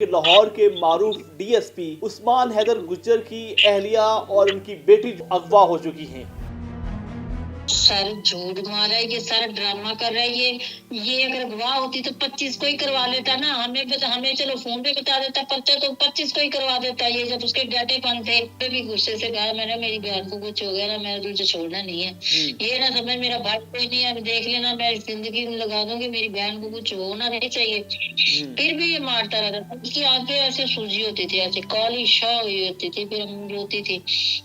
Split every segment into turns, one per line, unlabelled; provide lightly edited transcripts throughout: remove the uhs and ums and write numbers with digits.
लाहौर के मारूफ डीएसपी उस्मान हैदर गुज्जर की अहलिया और उनकी बेटी अगवा हो चुकी हैं।
सर झूठ मारा है, ये सारा ड्रामा कर रहा है। ये अगर गवाह होती तो 25 को ही करवा लेता ना। हमें चलो फोन पे बता देता, पर्चा तो 25 को ही करवा देता। ये जब उसके डाटे बंद थे पे भी गुस्से से कहा, मैंने मेरी बहन को कुछ हो गया ना, मैं तुझे छोड़ना नहीं है। ये ना समझ मेरा भाई कोई नहीं है, देख लेना मैं जिंदगी में लगा दूंगी, मेरी बहन को कुछ होना नहीं चाहिए। फिर भी ये मारता रहता था। उसकी आंखें ऐसे सूजी होती थी, ऐसे काली शाह हुई होती थी। फिर हम रोती थी,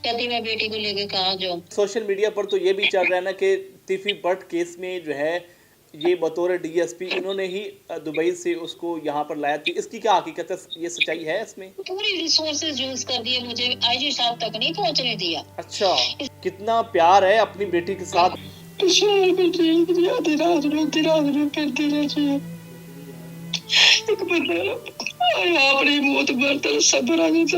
कहती मैं बेटी को लेके कहाँ जाऊँ।
सोशल मीडिया पर तो ये भी चल रहा है ना कि तिफी भट्ट केस में जो है ये बतौर डीएसपी इन्होंने ही दुबई से उसको यहाँ पर लाया थी। इसकी क्या हकीकत है, ये सच्चाई है इसमें?
पूरी रिसोर्सेज यूज कर दिए, मुझे आईजी साहब तक नहीं पहुंचने दिया।
अच्छा, कितना प्यार है अपनी बेटी के साथ।
एक बंदा अपनी मौत मरता सबर आ जाता।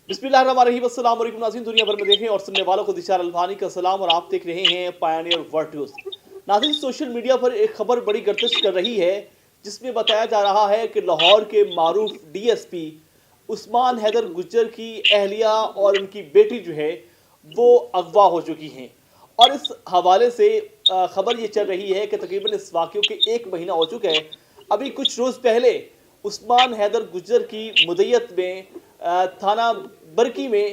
बिस्मिल्लाहिर्रहमानिर्रहीम, अस्सलाम वालेकुम नाज़रीन, दुनिया भर में देखें और सुनने वालों को दिशार अल्फानी का सलाम और आप देख रहे हैं पायनियर वर्ल्ड न्यूज़। नाज़रीन, सोशल मीडिया पर एक खबर बड़ी गर्दिश कर रही है जिसमें बताया जा रहा है कि लाहौर के मारूफ डीएसपी उस्मान हैदर गुज्जर की अहलिया और उनकी बेटी जो है वो अगवा हो चुकी हैं। और इस हवाले से खबर ये चल रही है कि तकरीबन इस वाक़े के 1 महीना हो चुका है। अभी कुछ रोज़ पहले उस्मान हैदर गुज्जर की मुद्दत में थाना बरकी में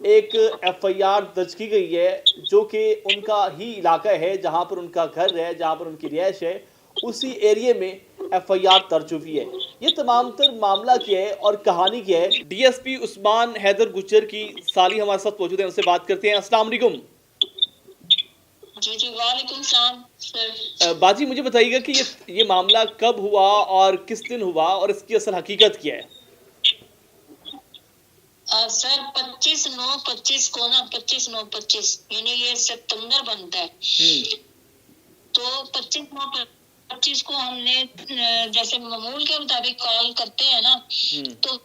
एक एफआईआर दर्ज की गई है, जो कि उनका ही इलाका है, जहां पर उनका घर है, जहां पर उनकी रिहाइश है, उसी एरिया में एफआईआर दर्ज हुई है। ये तमाम तर मामला क्या है और कहानी क्या है, डीएसपी उस्मान हैदर गुज्जर की साली हमारे साथ मौजूद है, उनसे बात करते हैं। अस्सलाम वालेकुम।
जी वालेकुम सलाम सर।
बाजी, मुझे बताइएगा कि ये मामला कब हुआ और किस दिन हुआ और इसकी असल हकीकत क्या है?
सर 25/9/25 को ना, 25/9/25 यानी ये सितंबर बनता है। तो 25/9/25 को हमने जैसे मामूल के मुताबिक कॉल करते हैं ना, तो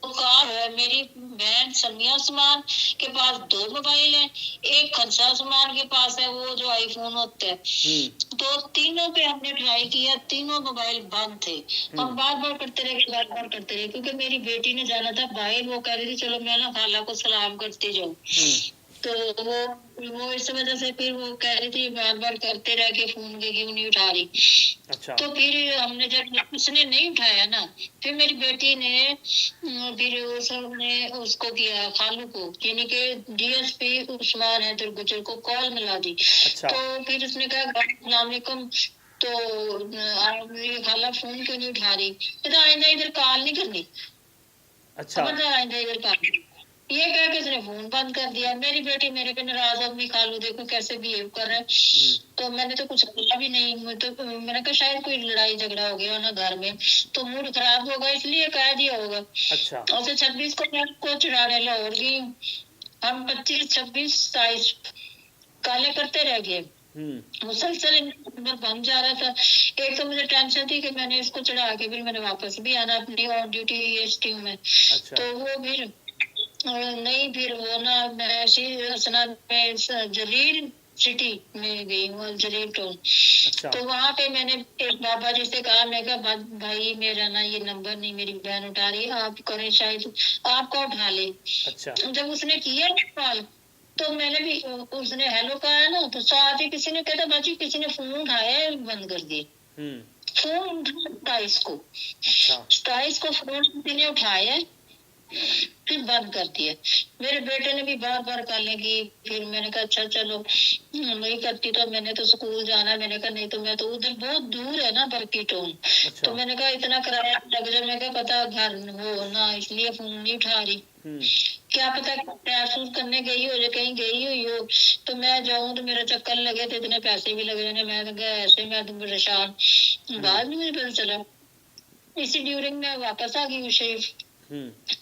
कॉल है मेरी बहन समिया उस्मान के पास 2 मोबाइल है, एक खर्चा उस्मान के पास है, वो जो आईफोन होते हैं। तो तीनों पे हमने ट्राई किया, तीनों मोबाइल बंद थे। हम बार बार करते रहे क्योंकि मेरी बेटी ने जाना था बाहर। वो कह रही थी चलो मैं ना खाला को सलाम करती जाऊँ। तो वो इस वजह से फिर वो कह रही थी बार बार करते रह के फोन के क्यों नहीं उठा रही। अच्छा। तो फिर हमने जब उसने नहीं उठाया ना, फिर मेरी बेटी ने फिर उसने उसको किया खालू को, यानी कि डीएसपी उस्मान हैदर गुज्जर को कॉल मिला दी। अच्छा। तो फिर उसने कहा अस्सलाम वालेकुम, तो मेरी खाला फोन क्यों नहीं उठा रही, तो आइंदा इधर कॉल नहीं करनी। अच्छा। आइंदा इधर कॉल, ये कह के उसने फोन बंद कर दिया। मेरी बेटी मेरे पे नाराज, अपनी खालू देखो कैसे बिहेव कर रहा है। तो मैंने तो कुछ बोला भी नहीं। तो मैंने कहा शायद कोई लड़ाई झगड़ा हो गया ना घर में, तो मूड खराब होगा इसलिए कह दिया होगा। अच्छा। और 26 को मैं उसको चुराने लाहौर गई। हम 25, 26, 27 काले करते रह गए। मुसलसल नंबर बन जा रहा था। एक तो मुझे टेंशन थी कि मैंने इसको चढ़ा के फिर मैंने वापस भी आना अपनी ऑन ड्यूटी एसटीयू में। अच्छा। तो वो फिर नहीं, फिर वो ना मैं जलील सिटी में गई हूँ, जलील टाउन। अच्छा। तो वहाँ पे मैंने एक बाबा जी से कहा, मैं कहा भाई मेरा ना ये नंबर नहीं मेरी बहन उठा रही, आप करें शायद आपको उठा ले। अच्छा। जब उसने किया कॉल तो मैंने भी, उसने हेलो कहा ना, तो साथ ही किसी ने कहता बाजी किसी ने फोन उठाया बंद कर दिए। फोन उठा इसको। अच्छा। 27 को फोन किसी ने उठाया फिर बंद कर दिया। मेरे बेटे ने भी बार बार करने की। फिर मैंने कहा अच्छा चलो नहीं करती तो मैंने तो स्कूल जाना। मैंने कहा नहीं तो मैं तो उधर बहुत दूर है ना बरकी टाउन। अच्छा। तो मैंने कहा इतना किराया लग जाए, मैं कहा पता घर हो ना इसलिए फोन नहीं उठा रही। क्या पता महसूस करने गई हो या कहीं गई हुई हो, तो मैं जाऊं तो मेरा चक्कर लगे तो इतने पैसे भी लग जाने। मैं तो ऐसे मैं तो परेशान। बाद में मुझे पता चला, इसी ड्यूरिंग में वापस आ गई शरीफ।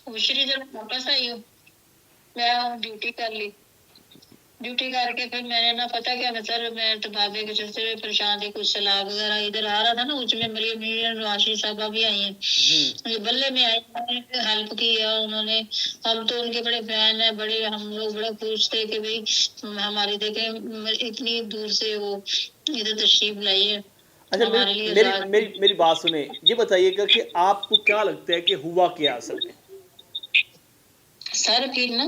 उशरी जब वापस आई हूँ, मैं ड्यूटी कर ली। ड्यूटी करके फिर मैंने ना पता क्या सर, मैं तो बाबे के चलते परेशान थी, कुछ सलाह वगैरह इधर आ रहा था ना, उसमें मरियम राशि साहबा भी आई है, बल्ले में आई, हेल्प किया उन्होंने। हम तो उनके बड़े फैन है, बड़े हम लोग बड़ा खुश थे कि भाई हमारी देखे इतनी दूर से वो इधर तशरीफ लाई है।
अच्छा,
हमारे लिए
मेरी
राज।
मेरी मेरी बात सुने, ये बताइएगा कि आपको क्या लगता है कि हुआ क्या असल में?
सर फिर ना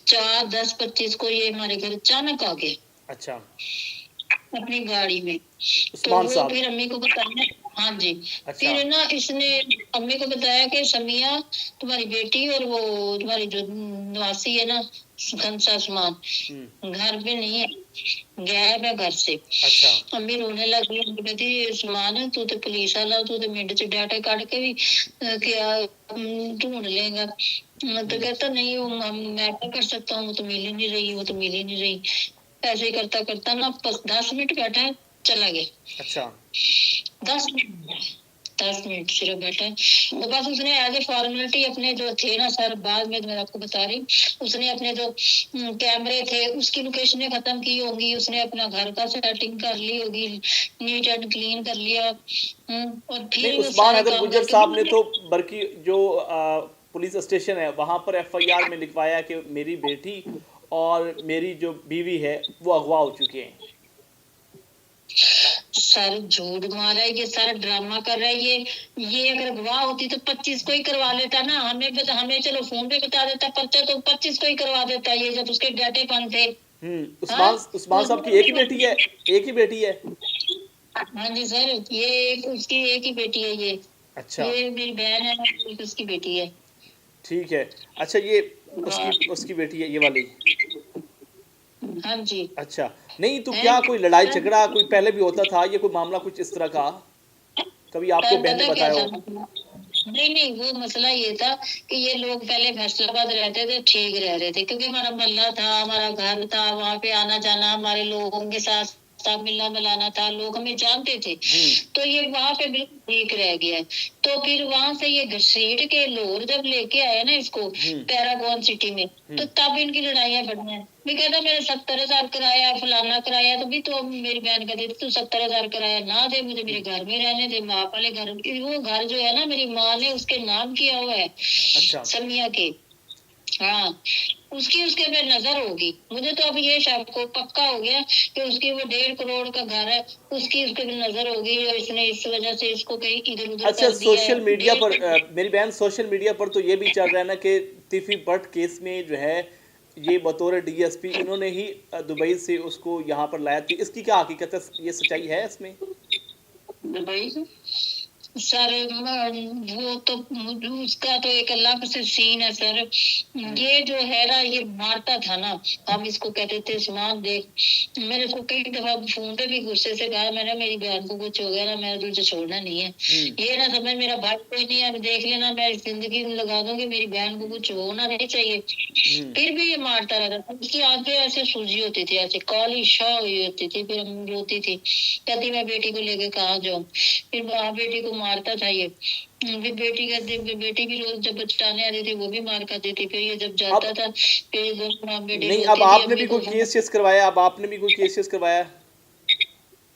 4:10-25 को ये हमारे घर अचानक आ गए
अच्छा,
अपनी गाड़ी में। तो
उस्मान
वो
साहब।
फिर अम्मी को बताया। हाँ जी।
अच्छा।
फिर ना इसने अम्मी को बताया कि समिया तुम्हारी बेटी और वो तुम्हारी जो नवासी है ना घनसा सामान
हुँ।
घर पे नहीं है, गायब है घर से।
अच्छा।
अम्मी रोने लगी। अम्मी कहती समान तू तो पुलिस वाला, तू तो मिनट च डाटा काट के भी क्या ढूंढ लेगा। तो
हुँ।
कहता नहीं वो मैं क्या कर सकता हूँ, वो तो मिल ही नहीं रही, वो तो मिल ही नहीं रही। ऐसे ही करता करता ना 10 मिनट बैठा है, चला गया।
अच्छा।
10 मिनट, 10 मिनट सिर्फ बैठा है। तो बस उसने एज ए फॉर्मेलिटी अपने जो थे ना सर, बाद में मैं आपको बता रही, उसने अपने जो कैमरे थे उसकी लोकेशन खत्म की होगी, उसने अपना घर का सेटिंग कर ली होगी, नीट एंड क्लीन कर लिया। और
नहीं,
फिर वो
उस्मान
सारे
हैदर
काम
गुज्जर
करके
साहब ने तो बल्कि जो पुलिस स्टेशन है वहाँ पर एफआईआर में लिखवाया कि मेरी बेटी और मेरी जो बीवी है वो अगवा हो चुके हैं।
सर झूठ मारा है ये, सारा ड्रामा कर रहा है ये अगर गवाह होती तो 25 को ही करवा लेता ना, हमें चलो फोन पे बता देता, पर्चा तो 25 को ही करवा देता, ये जब उसके डाटे बंद थे। हाँ,
उस्मान उस्मान साहब की एक ही बेटी है? एक ही बेटी है?
हाँ जी सर, ये उसकी एक ही बेटी है ये।
अच्छा,
ये मेरी बहन है, एक उसकी बेटी है।
ठीक है। अच्छा, ये उसकी
हाँ
उसकी बेटी है ये वाली?
हाँ जी।
अच्छा। नहीं तो
है
क्या कोई लड़ाई
सर,
झगड़ा कोई पहले भी होता था, ये कोई मामला कुछ इस तरह का कभी आपको
सर
बहन ने
पता क्या
बताया
था,
हो?
नहीं नहीं वो मसला ये था कि ये लोग पहले फैसलाबाद रहते थे, ठीक रह रहे थे, क्योंकि हमारा मोहल्ला था, हमारा घर था, वहाँ पे आना जाना हमारे लोगों के साथ साथ मिलना मिलाना था, लोग हमें जानते थे।
हम्म।
तो ये वहाँ पे बिल्कुल ठीक रह गया है। तो फिर वहां से ये घसीट के लोर जब लेके आए ना इसको
हम्म।
पैरागॉन सिटी में, तो
हम्म।
तब इनकी लड़ाइयाँ बढ़ी हैं। मैं कहता मेरे 70,000 कराया, फलाना कराया, तो भी तो मेरी बहन कहती थी तू 70,000 कराया ना दे, मुझे मेरे घर में रहने दे, माँ वाले घर। वो घर जो है ना मेरी माँ ने उसके नाम किया हुआ है,
अच्छा।
समिया के। हाँ, उसकी उसके पे नजर होगी। मुझे तो अब ये शक को पक्का हो गया कि उसकी वो 1.5 करोड़ का घर है, उसकी उसके पे नजर होगी, और इसने इस वजह से इसको कहीं इधर उधर
अच्छा,
कर दिया है।
सोशल मीडिया पर मेरी बहन सोशल मीडिया पर तो ये भी चल रहा है ना कि तिफी भट्ट केस में जो है ये बतौर डीएसपी इन्होंने ही दुबई से उसको यहाँ पर लाया थी। इसकी क्या हकीकत है, ये सच्चाई है इसमें?
दुबई से सर वो तो उसका तो एक अलग से सीन है सर। ये जो है ना ये मारता था ना, हम इसको कहते थे सुमान देख। मैंने इसको कई दफा फोन पे भी गुस्से से कहा, मैंने मेरी बहन को कुछ हो गया ना, मैं तुझे छोड़ना नहीं है। ये ना समझ मेरा भाई कोई नहीं है, देख लेना मैं जिंदगी लगा दूंगी, मेरी बहन को कुछ होना नहीं चाहिए। फिर भी ये मारता रहता था। उसकी आंखें ऐसे सूजी होती थी, ऐसे काली शाह हुई होती थी, फिर हम रोती थी, कहती मैं बेटी को लेके कहाँ जाऊँ। फिर बेटी को मारता था ये। फिर बेटी भी रोज जब बचाने आती थी वो भी मार खाती थी। फिर ये जब जाता
अब
था फिर ये दोनों माँ बेटी
नहीं, अब
रोती थी
आपने
अम्मी
भी
को
कोई
फोन।
केस करवाया? अब आपने भी कोई केस करवाया?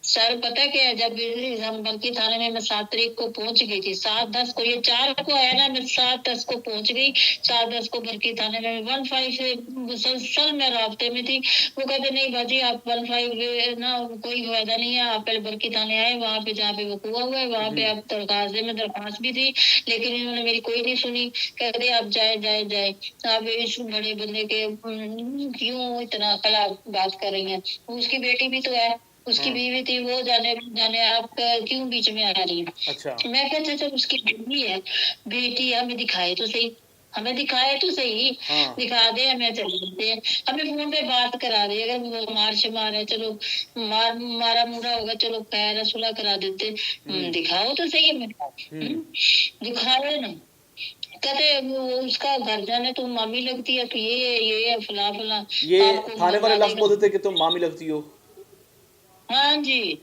सर पता क्या है, जब हम बल्कि थाने में मैं 7 तारीख को पहुंच गई थी, 7:10 को ये 4 को आया ना, मैं 7:10 को पहुंच गई। 7:10 को बल्कि थाने में 15 से मुसलसल मैं रास्ते में थी। वो कहते नहीं बाजी आप 15 ना कोई फायदा नहीं है, आप पहले बल्कि थाने आए, वहाँ पे जहाँ पे वो कुआ हुआ है वहाँ पे आप दरखास्त में दरखास्त भी थी, लेकिन इन्होंने मेरी कोई नहीं सुनी। कहते आप जाए जाए जाए, आप इस बड़े बंदे के क्यों इतना खिलाफ बात कर रही हैं। उसकी बेटी भी तो है, उसकी बीवी थी, वो जाने जाने आप क्यों बीच में आ रही है।
अच्छा।
मैं कहते जब उसकी बीवी है, बेटी है, हमें दिखाए तो सही, हमें दिखाए तो सही।
हाँ।
दिखा दे, हमें चल देते हैं, हमें फोन पे बात करा दे, अगर वो मार शमार है चलो, मारा मुरा होगा चलो खैर सुलह करा देते। दिखाओ तो सही हमें। दिखाओ ना। कहते वो उसका घर जाने तुम मामी लगती है, तो ये है फला फला,
ये
आपको
थाने वाले
मरवा
लफ्ज
देगा।
बोलते थे कि तुम मामी लगती हो?
हाँ जी,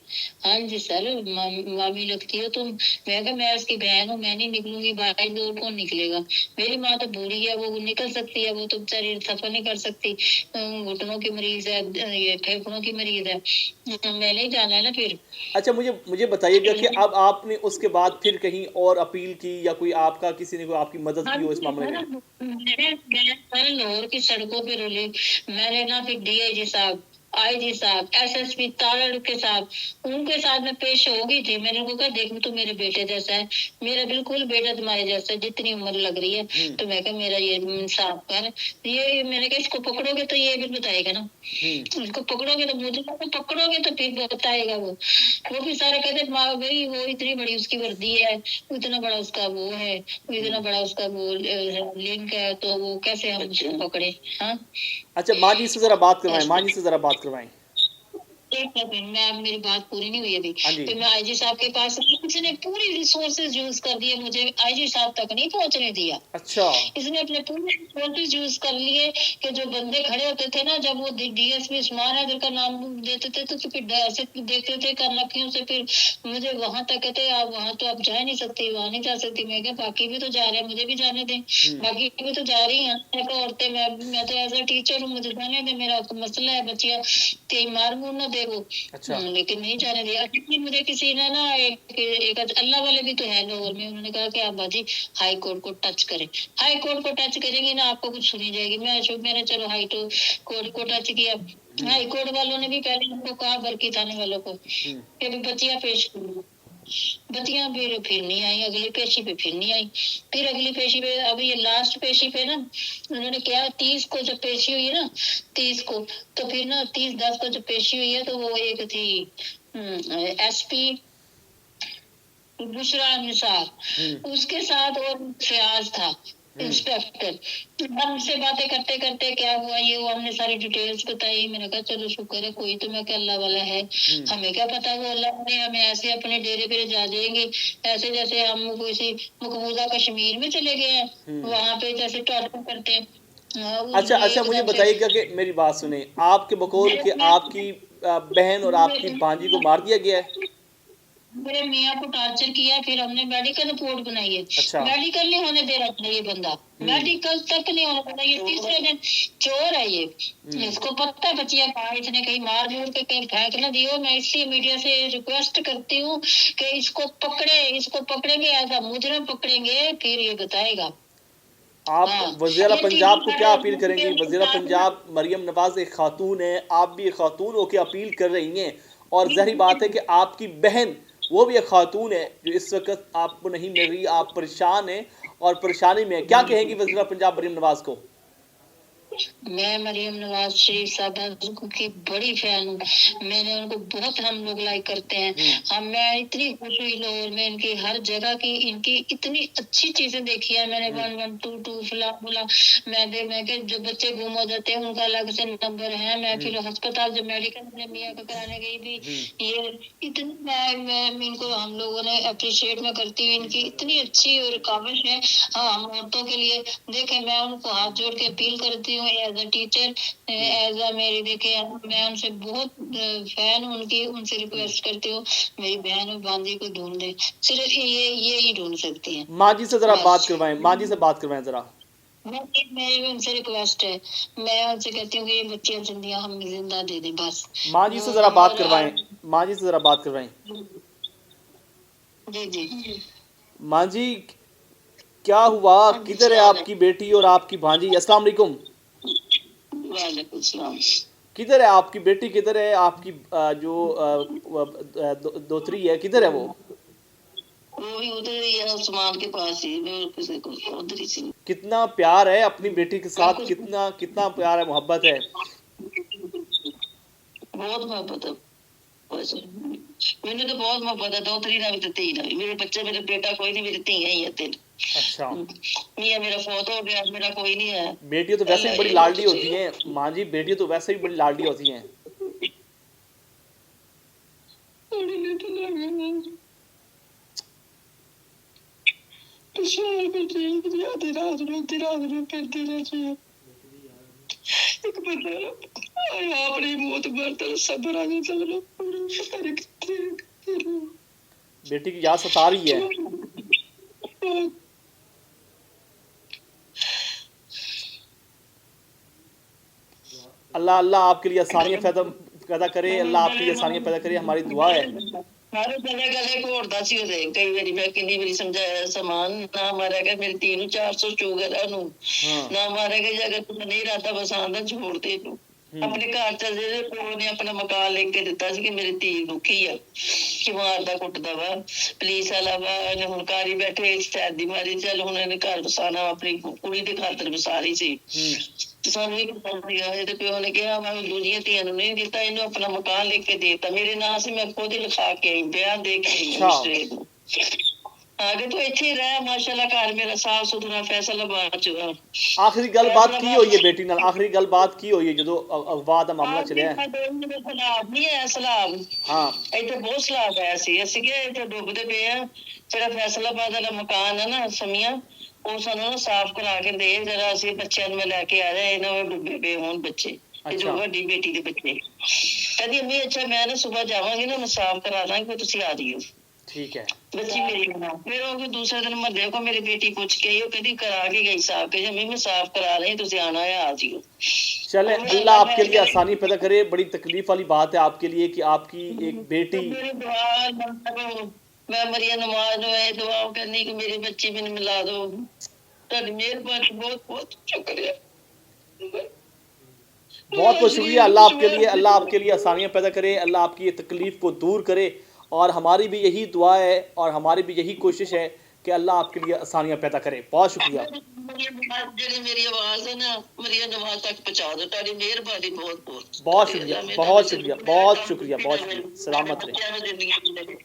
हाँ जी सर, मामी लगती हो तुम। मैं कहा मैं उसकी बहन हूँ, मैं नहीं निकलूंगी, भाई दूर कौन निकलेगा। मेरी माँ तो बूढ़ी है, वो निकल सकती है, वो तो बेचारी सफर नहीं कर सकती, घुटनों की मरीज है, ये फेफड़ों की मरीज है, मैंने ही जाना है ना फिर।
अच्छा, मुझे मुझे बताइएगा कि अब आपने उसके बाद फिर कहीं और अपील की या कोई आपका किसी ने कोई आपकी मदद
हाँ
की हो इस
जी
मामले
सर,
में?
मैंने सर लाहौर की सड़कों पे रोली। मैंने ना फिर डीआईजी साहब आईजी साहब, एसएसपी तारड़ के साथ, उनके साथ मैं पेश हो गई थी। मैंने उनको कहा देख तू मेरे बेटे जैसा है, मेरा बिल्कुल बेटा तुम्हारे जैसा है, जितनी उम्र लग रही है। तो मैं कहा मेरा ये इंसाफ कर, ये मैंने कहा इसको पकड़ोगे तो ये भी बताएगा ना, इसको पकड़ोगे तो मुझे पकड़ोगे तो फिर बताएगा। वो भी सारे कहते माँ भाई वो इतनी बड़ी उसकी वर्दी है, इतना बड़ा उसका वो है, इतना बड़ा उसका वो लिंक है, तो वो कैसे हम उसको पकड़े। हाँ
अच्छा माँ जी से जरा बात करवाएं, माँ जी से जरा बात करवाएं।
एक सेकंड, मैं मेरी बात पूरी नहीं हुई अभी।
हाँ जी।
फिर मैं आईजी साहब के पास, इसने पूरी रिसोर्सेज यूज कर दिए, मुझे आईजी साहब तक नहीं पहुंचने दिया।
अच्छा
इसने अपने पूरे रिसोर्सेज यूज कर लिए कि जो बंदे खड़े होते थे ना, जब वो डीएसपी उस्मान हैदर का नाम देते थे तो फिर ऐसे देखते थे कर्नखियों से, फिर मुझे वहां तक कहते आप वहां तो आप जा नहीं सकते, वहां नहीं जा सकती। मैं क्या बाकी भी तो जा रहे हैं, मुझे भी जाने दें, बाकी भी तो जा रही हैं औरतें, मैं तो एज अ टीचर हूँ, मुझे जाने दें, मेरा मसला है, बच्चियां कहीं मार मूर ना दे वो।
अच्छा
लेकिन नहीं जाने दिया। मुझे किसी ने ना एक अल्लाह वाले भी तो है लाहौर में, उन्होंने कहा कि आप बाजी हाई कोर्ट को टच करें, हाई कोर्ट को टच करेंगी ना आपको कुछ सुनी जाएगी। मैंने चलो हाई कोर्ट को टच किया। हाई कोर्ट वालों ने भी पहले हमको कहा, बरकी थाने वालों को, कि बच्चियां पेश करो। बच्चियां फिर नहीं आई, अगली पेशी पे फिर नहीं आई। फिर अगली पेशी पे, अभी ये लास्ट पेशी पे ना उन्होंने क्या 30 को जब पेशी हुई है ना, 30 को, तो फिर ना 30/10 को जब पेशी हुई है, तो वो एक थी एसपी बुशरा निसार, उसके साथ और फयाज था इंस्पेक्टर। हमसे बातें करते करते क्या हुआ ये वो हमने सारी डिटेल्स बताई। मैंने कहा चलो शुक्र है कोई तो, मैं क्या अल्लाह वाला है, हमें क्या पता वो अल्लाह ने हमें ऐसे अपने डेरे पे जा जाएंगे, ऐसे जैसे हम किसी मकबूजा कश्मीर में चले गए हैं, वहां पे जैसे टॉर्चर करते हैं।
अच्छा अच्छा मुझे बताइएगा कि मेरी बात सुने, आपके बकौल कि आपकी बहन और आपकी भांजी को मार दिया गया है?
मेरे मियाँ को टॉर्चर किया, फिर हमने मेडिकल रिपोर्ट बनाई है।
अच्छा।
मेडिकल नहीं होने दे रहा था ये बंदा, मेडिकल तक नहीं होने दे रहा। ये तीसरे दिन चोर है ये, इसको पता है बच्चियां कहाँ, इसने कहीं मार मूर के कहीं फेंक न दियो। मैं इसलिए मीडिया से रिक्वेस्ट करती हूँ कि इसको पकड़ेंगे, ऐसा मुजरिम पकड़ेंगे, फिर ये बताएगा।
आप वज़ीर पंजाब को क्या अपील करेंगी? वज़ीर पंजाब मरियम नवाज एक खातून है, आप भी एक खातून होकर अपील कर रही हैं, और ज़ाहिर बात है कि आपकी बहन वो भी एक खातून है जो इस वक्त आपको नहीं मिल रही, आप परेशान हैं और परेशानी में। क्या कहेंगी वज़ीर पंजाब मरियम नवाज को?
मैं मरियम नवाज शरीफ साहब की बड़ी फैन हूँ, मैंने उनको बहुत, हम लोग लाइक करते हैं। मैं इतनी खुश हुई लाहौर में, इनकी हर जगह की इनकी इतनी अच्छी चीजें देखी है मैंने। 1122 फला मैं के जो बच्चे गुम हो जाते हैं उनका अलग से नंबर है। मैं फिर अस्पताल जब मेडिकल अपने मियाँ का कराने गई थी, ये इतनी मैं इनको हम लोगों ने अप्रिशिएट में करती हूँ, इनकी इतनी अच्छी और काबिश है। हाँ, हम औरतों के लिए देखें, मैं उनको हाथ जोड़ के अपील करती हूँ as a teacher, as a मेरी देखे, मैं उनसे बहुत फैन हूँ उनकी, उनसे रिक्वेस्ट करती हूँ मेरी बहन और भांजी को ढूंढ दे, सिर्फ ये ही ढूंढ सकती है।
माँ जी से जरा बात करवाएं, माँ जी से बात करवाएं जरा।
मेरी उनसे रिक्वेस्ट है, मैं उनसे कहती हूँ कि ये बच्चियां जिंदियां हम जिंदा दे दें बस।
माँ जी से जरा बात करवाएं, माँ जी से जरा बात करवाएं।
जी जी
माँ जी क्या हुआ, किधर है आपकी बेटी और आपकी भांजी? अस्सलाम वालेकुम।
वालेकुम सलाम।
किधर है आपकी बेटी, किधर है आपकी जो दोतरी है, किधर है वो?
वही उधर ही है, उस्मान के पास ही, मैं किसी को उधर ही थी।
कितना प्यार है अपनी बेटी के साथ, कितना कितना प्यार है, मोहब्बत है।
बहुत मोहब्बत है मैंने तो, बहुत मोहब्बत है। दोतरी ना भी तो तीन है मेरे बच्चे, मेरे बेटा कोई नहीं, मेरी तीन ही है तीन।
अच्छा,
मियां मेरा फौत हो गया, मेरा कोई नहीं है।
बेटियां तो वैसे ही बड़ी लाडली होती हैं माँ जी, बेटियां तो वैसे ही बड़ी लाडली होती हैं।
एक बंदा अपनी मौत मरता सबर आ जाता।
बेटी की याद सता रही है। अल्लाह अल्लाह आपके लिए आसानियाँ पैदा करे, अल्लाह आपके लिए आसानियाँ पैदा करे, हमारी दुआ है।
हर गले गले घोड़दा सी ओदे, कई बारी मैं किन्नी बारी समझाया समान ना मारेगा, मेरी तीन 400 शुगर है ना मारेगा, अगर तुम्हें नहीं रहता बस आंदा छोड़ दे तू। ਆਪਣੇ ਘਰ ਚ ਜਿਹੜੇ ਪਿਓ ਨੇ ਆਪਣਾ ਮਕਾਨ ਲਿਖ ਕੇ ਦਿੱਤਾ ਸੀ ਕਿ ਮੇਰੀ ਧੀ ਦੁਖੀ ਆ, ਕਿ ਮਾਰਦਾ ਕੁੱਟਦਾ ਵਾ, ਪੁਲਿਸ ਵਾਲਾ ਵਾ, ਇਹਨੇ ਹੁਣ ਘਰ ਹੀ ਬੈਠੇ ਸ਼ਾਇਦ ਦੀ ਮਾਰੀ, ਚੱਲ ਹੁਣ ਇਹਨੇ ਘਰ ਵਸਾਣਾ, ਆਪਣੀ ਕੁੜੀ ਦੇ ਖਾਤਰ ਵਸਾ ਰਹੀ ਸੀ। ਤੇ ਸਾਨੂੰ ਇਹ ਪਤਾ ਸੀਗਾ, ਇਹਦੇ ਪਿਓ ਨੇ ਕਿਹਾ ਮੈਂ ਦੂਜੀਆਂ ਧੀਆਂ ਨੂੰ ਨਹੀਂ ਦਿੱਤਾ, ਇਹਨੂੰ ਆਪਣਾ ਮਕਾਨ ਲਿਖ ਕੇ ਦੇ ਦਿੱਤਾ, ਮੇਰੇ ਨਾਂ ਸੀ, ਮੈਂ ਖੁਦ ਹੀ ਲਿਖਾ ਕੇ ਆਈ, ਬਿਆਨ ਦੇ ਕੇ ਆਈ ਰਜਿਸਟਰੀ ਨੂੰ। आगे तो इत्थे रह माशाल्लाह, घर मेरा साफ सुथरा, फैसला बात चुका।
आखिरी गलबात की हुई है बेटी नाल, आखिरी गलबात की हुई है जो अगवा दा मामला चलिया है?
सलाब नहीं है, सलाब
हाँ
इत्थे बहुत सलाब आया सी, ਅਸੀਂ ਕਿ ਇੱਥੇ ਡੁੱਬਦੇ ਪਏ ਆ। ਜਿਹੜਾ ਫੈਸਲਾਬਾਦ ਵਾਲਾ ਮਕਾਨ ਹੈ ਨਾ ਸਮੀਆਂ, ਉਹ ਸਾਨੂੰ ਨਾ ਸਾਫ਼ ਕਰਾ ਕੇ ਦੇ ਜਰਾ, ਅਸੀਂ ਬੱਚਿਆਂ ਨੂੰ ਮੈਂ ਲੈ ਕੇ ਆ ਰਿਹਾ, ਇਹਨਾਂ ਵਿੱਚ ਡੁੱਬੇ ਪਏ ਹੋਣ ਬੱਚੇ, ਤੇ ਜੋ ਵੱਡੀ ਬੇਟੀ ਦੇ ਬੱਚੇ। ਕਹਿੰਦੀ ਅੰਮੀ ਅੱਛਾ ਮੈਂ ਨਾ ਸਵੇਰ ਜਾਵਾਂਗੀ ਨਾ, ਮੈਂ ਸਾਫ਼ ਕਰਾ ਦਾਂਗੀ, ਫਿਰ ਤੁਸੀਂ ਆ ਜਿਓ।
ठीक है।
बच्ची मेरी फिर वो दूसरे दिन मह्ल्ले को मेरी बेटी पूछ के आई, वो कहती करा के गई साफ, के मम्मी मैं साफ करा रही, तुझे आना है आ जियो।
चले अल्लाह आपके लिए आसानी पैदा करे। बड़ी तकलीफ वाली बात है आपके लिए कि आपकी एक बेटी,
मैं मरिया नमाज दुआ करनी कि मेरी बच्ची मैंने मिला दो, तेरी मेहरबानी, बहुत बहुत शुक्रिया,
बहुत बहुत शुक्रिया। अल्लाह आपके लिए, अल्लाह आपके लिए आसानियाँ पैदा करे, अल्लाह आपकी ये तकलीफ को दूर करे। और हमारी भी यही दुआ है और हमारी भी यही कोशिश है कि अल्लाह आपके लिए आसानियाँ पैदा करे। बहुत शुक्रिया।
मेरी आवाज है ना मरिया नमाज तक पहुंचा दो, तेरी मेहरबानी, बहुत बहुत
बहुत शुक्रिया, बहुत शुक्रिया, बहुत शुक्रिया, बहुत शुक्रिया। सलामत रहे।